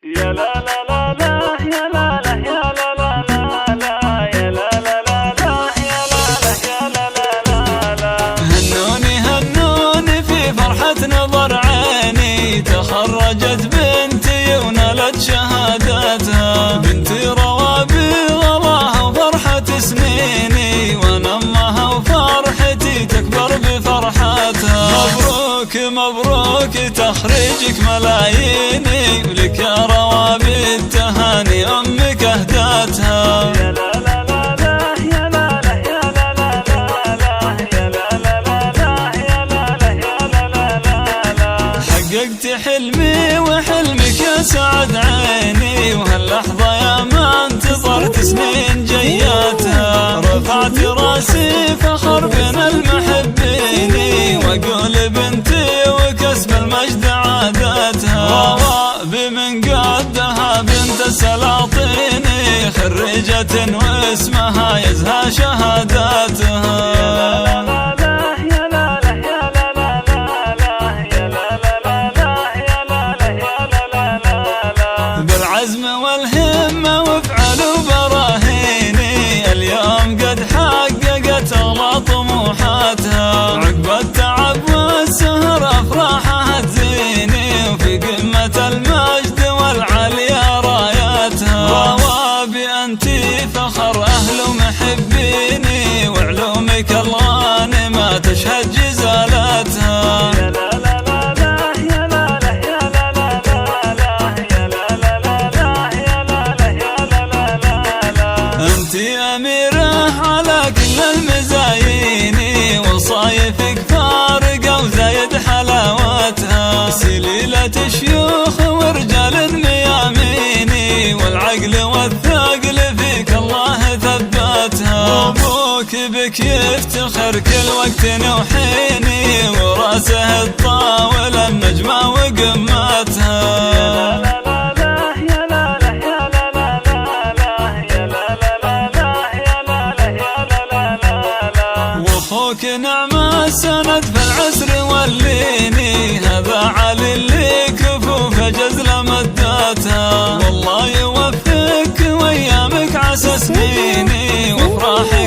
يا لا لا لا لا يا لا لا يا لا لا لا لا يا لا لا لا لا يا لا لا يا لا لا لا لا. هنوني هنوني في فرحة نظر عيني، تخرجت بنتي ونالت شهادتها، بنتي روابي غلاها وفرحة سنيني، وانا امها وفرحتي تكبر بفرحتها. مبروك مبروك تخريجك ملاييني، ولك يا روابي التهاني امك اهدتها. يا لا لا لا لا يا لا لا يا لا لا لا لا يا لا لا لا لا يا لا لا يا لا لا لا لا. حققت حلمي وحلمك يا سعد عيني، وهاللحظة يا ما انتظرت سنين جياتها، رفعت راسي فخر بين المحبين، واقول بنتي وكسب المجد عادتها. روابي من قدها بنت السلاطين، خريجة واسمها يزهى شهاداتها. بالعزم والهمة وافعلوا براهيني، اليوم قد حققت أغلى طموحاتها، عقب التعب والسهر أفراحها تزيني، وفي قمة المجد والعليا راياتها. روابي أنتي فخر أهل ومحبيني، وعلومك الغانمة تشهد جزالاتها. انتي أميرة على كل المزايين، وصايفك فارقة وزايد حلاوتها، سليلة شيوخ ورجال مياميني، والعقل والثقل فيك الله ثبتها. أبوك بك يفتخر كل وقت وحيني، وراسه الطاول النجمة وقمتها. واخوك نعم السند في العسر والليني، هذا علي اللي كفوف جزل مدتها، والله يوفقك وايامك عسى سنيني، وافراحك